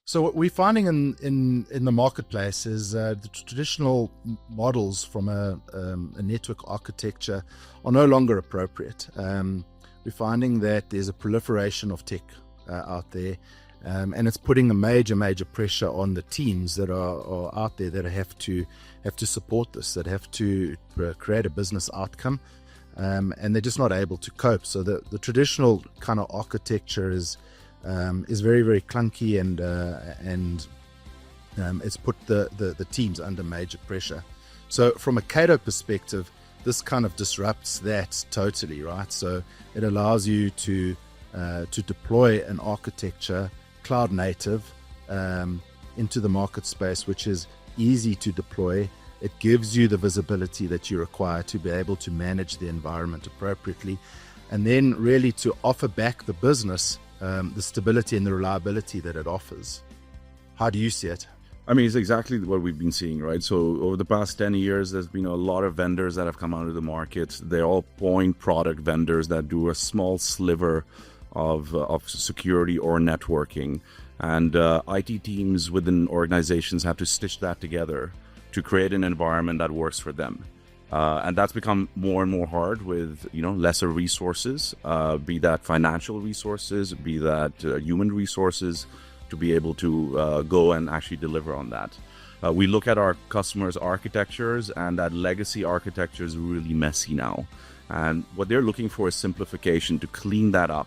So what we're finding in the marketplace is the traditional models from a network architecture are no longer appropriate. We're finding that there's a proliferation of tech out there, and it's putting a major pressure on the teams that are out there that have to support this, that have to create a business outcome, and they're just not able to cope. So the traditional kind of architecture is very clunky, and it's put the teams under major pressure. So from a Cato perspective, this kind of disrupts that totally, right? So it allows you to deploy an architecture cloud native into the market space, which is easy to deploy. It gives you the visibility that you require to be able to manage the environment appropriately, and then really to offer back the business the stability and the reliability that it offers. How do you see it? I mean, it's exactly what we've been seeing, right? So over the past 10 years, there's been a lot of vendors that have come out of the market. They're all point product vendors that do a small sliver of security or networking. And IT teams within organizations have to stitch that together to create an environment that works for them. And that's become more and more hard with, lesser resources, be that financial resources, be that human resources, to be able to go and actually deliver on that. We look at our customers' architectures, and that legacy architecture is really messy now. And what they're looking for is simplification, to clean that up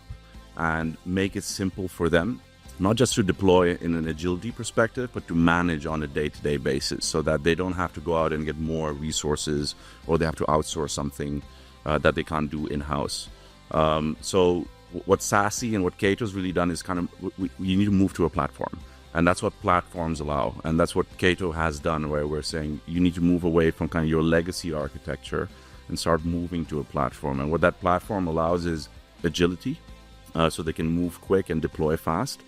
and make it simple for them, not just to deploy in an agility perspective, but to manage on a day-to-day basis, so that they don't have to go out and get more resources, or they have to outsource something that they can't do in-house. So what SASE and what Cato's really done is you need to move to a platform. And that's what platforms allow. And that's what Cato has done, where we're saying you need to move away from kind of your legacy architecture and start moving to a platform. And what that platform allows is agility, so they can move quick and deploy fast.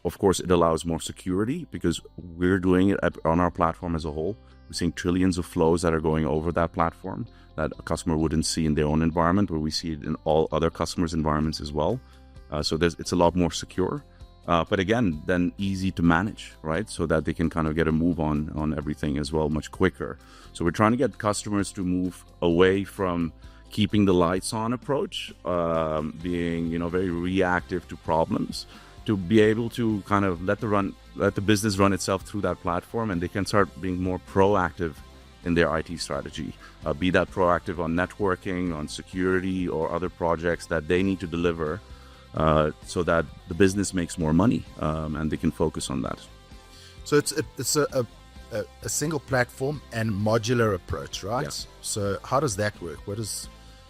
Of course, it allows more security, because we're doing it on our platform as a whole. We're seeing trillions of flows that are going over that platform that a customer wouldn't see in their own environment, where we see it in all other customers' environments as well. So it's a lot more secure, but again, then easy to manage, right? So that they can kind of get a move on everything as well, much quicker. So we're trying to get customers to move away from keeping the lights on approach, being very reactive to problems, to be able to kind of let the business run itself through that platform, and they can start being more proactive in their IT strategy, be that proactive on networking, on security, or other projects that they need to deliver, so that the business makes more money, and they can focus on that. So it's a single platform and modular approach, right? Yeah. So how does that work?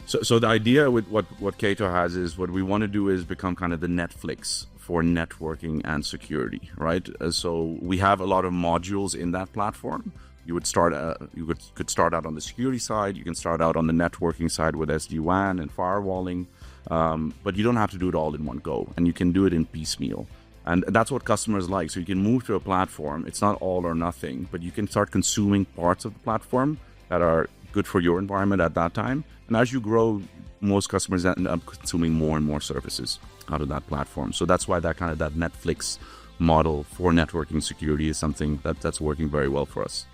So the idea with what Cato has is, what we want to do is become kind of the Netflix for networking and security, right? So we have a lot of modules in that platform. You could start out on the security side. You can start out on the networking side with SD-WAN and firewalling, but you don't have to do it all in one go, and you can do it in piecemeal. And that's what customers like. So you can move to a platform. It's not all or nothing, but you can start consuming parts of the platform that are good for your environment at that time. And as you grow, most customers end up consuming more and more services out of that platform. So that's why that Netflix model for networking security is something that's working very well for us.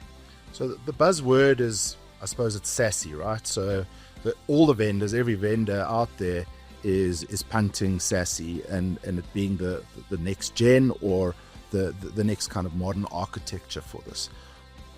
So the buzzword is, I suppose, it's SASE, right? So all the vendors, every vendor out there is punting SASE and it being the next gen, or the next kind of modern architecture for this.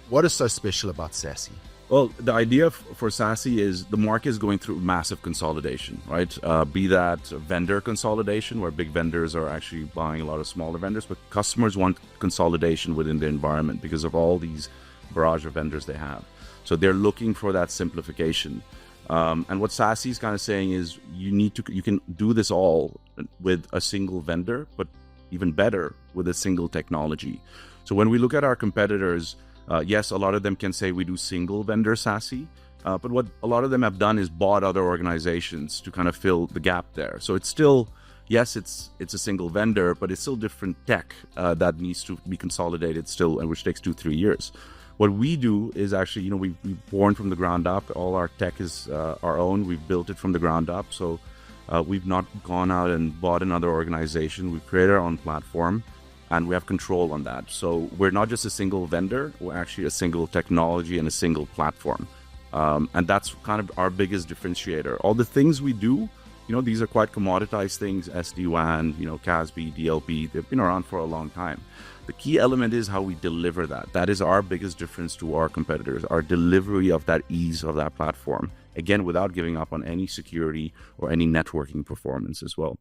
What is so special about SASE? Well, the idea for SASE is the market is going through massive consolidation, right? Be that vendor consolidation, where big vendors are actually buying a lot of smaller vendors, but customers want consolidation within the environment because of all these barrage of vendors they have. So they're looking for that simplification. And what SASE is kind of saying is, you can do this all with a single vendor, but even better with a single technology. So when we look at our competitors, yes, a lot of them can say we do single vendor SASE, but what a lot of them have done is bought other organizations to kind of fill the gap there. So it's still, yes, it's a single vendor, but it's still different tech that needs to be consolidated still, and which takes 2-3 years. What we do is actually, we've born from the ground up. All our tech is our own. We've built it from the ground up. So we've not gone out and bought another organization. We've created our own platform. and we have control on that. So we're not just a single vendor, we're actually a single technology and a single platform. And that's kind of our biggest differentiator. All the things we do, these are quite commoditized things, SD-WAN, CASB, DLP, they've been around for a long time. The key element is how we deliver that. That is our biggest difference to our competitors, our delivery of that ease of that platform. Again, without giving up on any security or any networking performance as well.